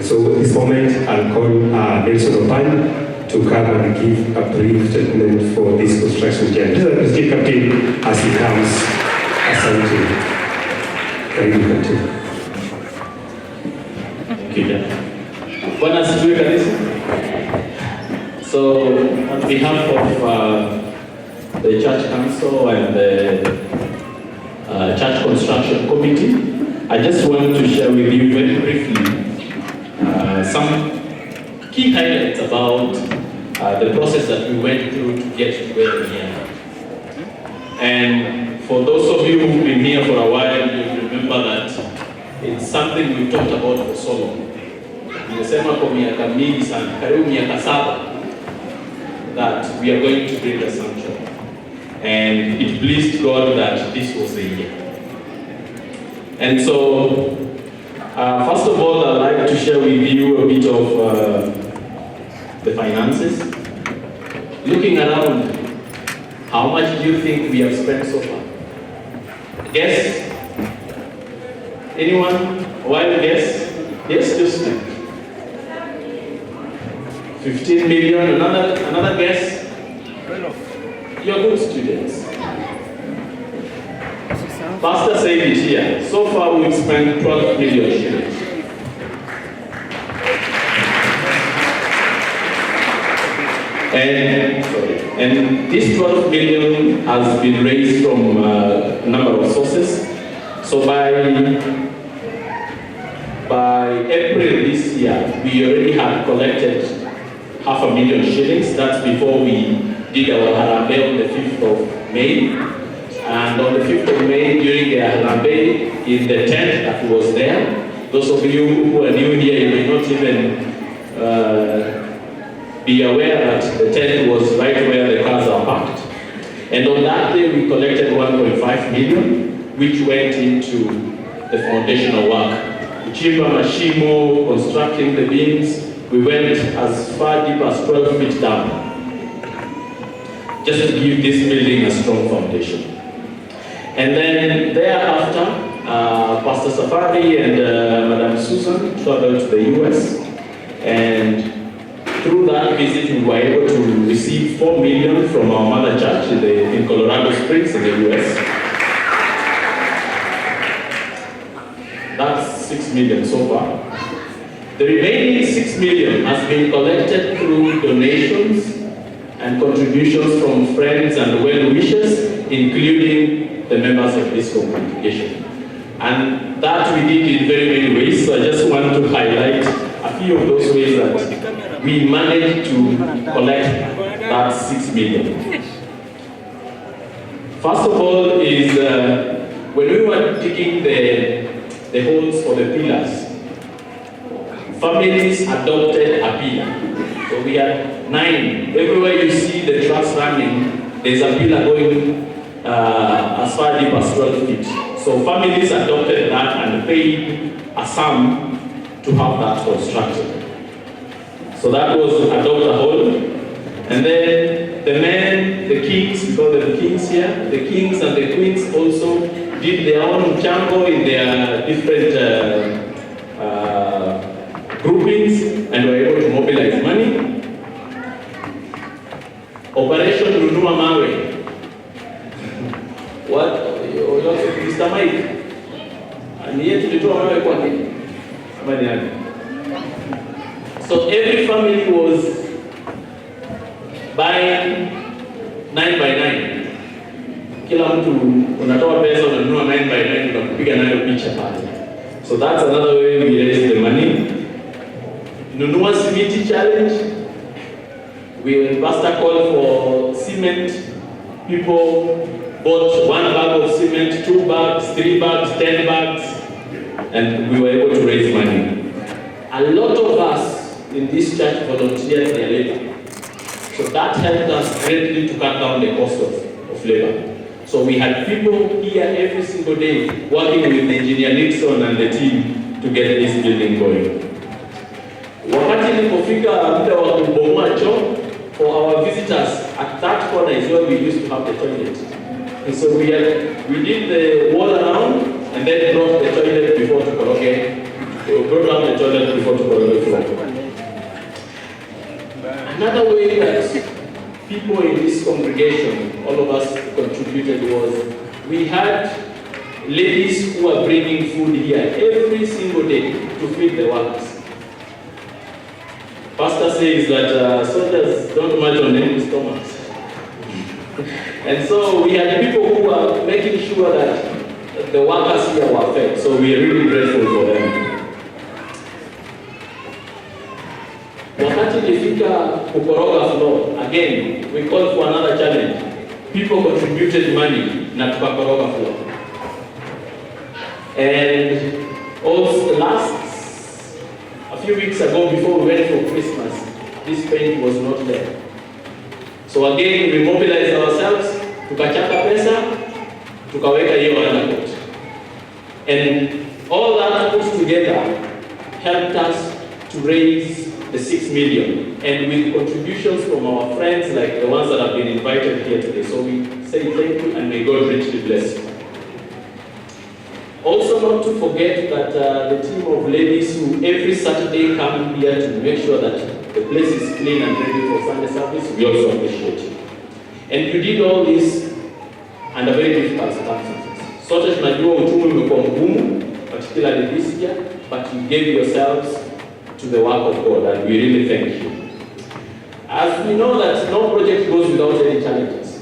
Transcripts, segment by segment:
So at this moment, I'll call Nelson Opany to come and give a brief statement for this construction journey. Please give Captain as he comes. Asante. Karibu Captain. Bwana asifiwe kanisa. So on behalf of the Church Council and the Church Construction Committee, I just want to share with you very briefly some key highlights about the process that we went through to get to where we are. And for those of you who've been here for a while, you remember that it's something we've talked about for so long. Nimesema kwa miaka mingi sana, karibu miaka 7, that we are going to build a sanctuary. And it pleased God that this was the year. And so, first of all, I'd like to share with you a bit of the finances. Looking around, how much do you think we have spent so far? Guess? Anyone? Wild guess? Yes, just 15 million. Another guess? You're good students. Pastor said it here. So far we've spent 12 million shillings. And this 12 million has been raised from a number of sources. So by April this year, we already had collected 500,000 shillings. That's before we did our Harambe on the 5th of May. And on the 5th of May, during the Harambe, in the tent that was there, those of you who are new here, you may not even be aware that the tent was right where the cars are parked. And on that day, we collected 1.5 million, which went into the foundational work. Chimba mashimo, constructing the beams. We went as far deep as 12 feet down, just to give this building a strong foundation. And then thereafter, Pastor Safari and Madam Susan traveled to the US, and through that visit we were able to receive 4 million from our mother church in Colorado Springs in the US. That's 6 million so far. The remaining 6 million has been collected through donations and contributions from friends and well-wishers, including the members of this congregation. And that we did in very many ways, so I just want to highlight a few of those ways that we managed to collect that 6 million. First of all is when we were digging the holes for the pillars, families adopted a pillar. So we had 9. Everywhere you see the trucks running, there's a pillar going as far deep as 12 feet. So families adopted that and paid a sum to have that constructed. So that was adopt a hole. And then the men, the kings, we call them kings here, the kings and the queens also did their own chango in their different groupings and were able to mobilize money. Operation Nunua Mawe. What? Mr. Mike? And yet to do Mawe kwa nini? So every family was buying 9 by 9. Kila mtu unatoa pesa unanunua 9 by 9 unakupiga nayo picha pale. So that's another way we raise the money. Nunua Simiti challenge. We pastor called for cement. People bought 1 bag of cement, 2 bags, 3 bags, 10 bags, and we were able to raise money. A lot of us in this church volunteered their labor. So that helped us greatly to cut down the cost of labor. So we had people here every single day working with Engineer Nixon and the team to get this building going. Wakati nilipofika muda wa kubomoa choo, for our visitors, at that corner is where we used to have the toilet. And so we did the wall around and then brought the toilet before to Koroge. We brought down the toilet before to Koroge way that people in this congregation, all of us contributed was, we had ladies who are bringing food here every single day to feed the workers. Pastor says that soldiers don't march on empty stomachs. And so we had people who were making sure that the workers here were fed. So we are really grateful for them. Wakati ilifika kukoroga floor, again, we called for another challenge. People contributed money na tukakoroga floor. And also a few weeks ago, before we went for Christmas, this paint was not there. So again, we mobilized ourselves, tukachaka pesa, tukaweka hiyo undercoat. And all that put together helped us to raise the 6 million. And with contributions from our friends like the ones that have been invited here today. So we say thank you and may God richly bless you. Also not to forget that the team of ladies who every Saturday come here to make sure that the place is clean and ready for Sunday service, we also appreciate you. And you did all this under very difficult circumstances. Sote tunajua uchumi umekuwa mgumu, particularly this year, but you gave yourselves to the work of God, and we really thank you. As we know that no project goes without any challenges.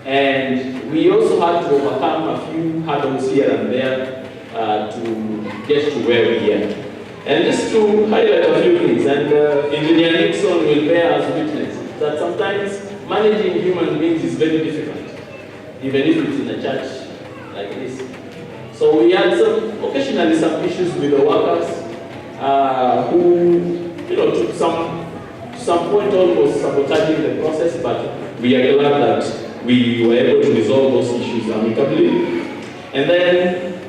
And we also had to overcome a few hurdles here and there to get to where we are. And just to highlight a few things, and Engineer Nixon will bear us witness, that sometimes managing human beings is very difficult, even if it's in a church like this. So we had occasionally some issues with the workers who, to some point almost sabotaging the process, but we are glad that we were able to resolve those issues amicably. And then,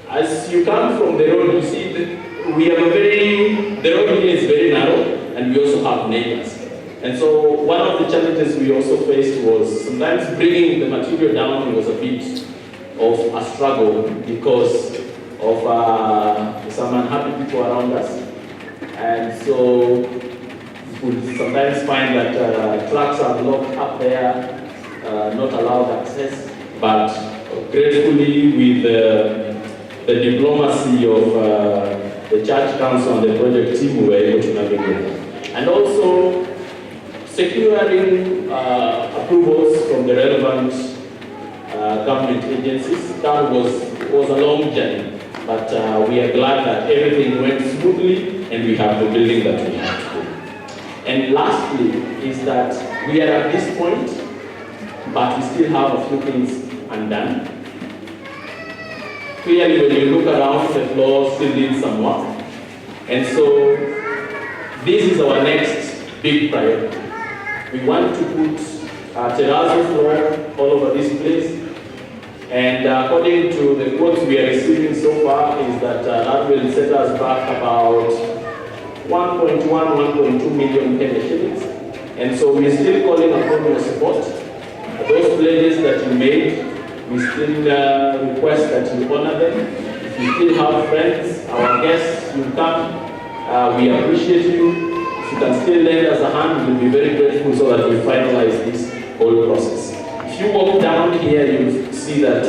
as you come from the road, you see that we have the road here is very narrow, and we also have neighbors. And so one of the challenges we also faced was sometimes bringing the material down was a bit of a struggle because of some unhappy people around us. And so we would sometimes find that trucks are blocked up there, not allowed access, but gratefully with the diplomacy of the church council and the project team, we were able to navigate. And also securing approvals from the relevant government agencies. That was a long journey, but we are glad that everything went smoothly and we have the building that we have today. And lastly is that we are at this point, but we still have a few things undone. Clearly, when you look around, the floor still needs some work. And so this is our next big priority. We want to put a terrazzo floor all over this place. And according to the quotes we are receiving so far, is that that will set us back about 1.1, 1.2 million Kenya shillings. And so we're still calling upon your support. Those pledges that you made, we still request that you honor them. If you still have friends, our guests, you come, we appreciate you. If you can still lend us a hand, we'll be very grateful so that we finalize this whole process. If you walk down here, you'll see that,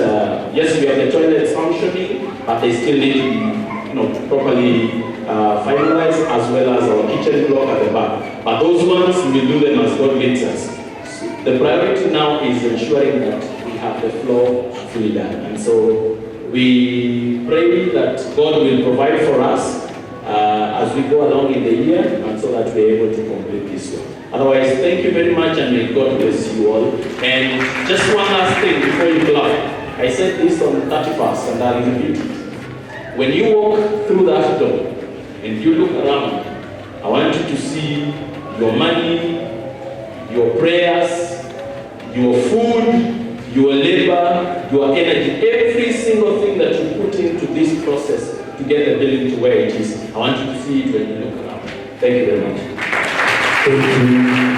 yes, we have the toilets functioning, but they still need to be properly finalized, as well as our kitchen block at the back. But those ones, we'll do them as God leads us. The priority now is ensuring that we have the floor fully done. And so we pray that God will provide for us as we go along in the year, and so that we're able to complete this one. Otherwise, thank you very much, and may God bless you all. And just one last thing before you clap. I said this on the 31st, and I'll repeat it. When you walk through that door and you look around, I want you to see your money, your prayers, your food, your labor, your energy, every single thing that you put into this process to get the building to where it is. I want you to see it when you look around. Thank you very much. Thank you.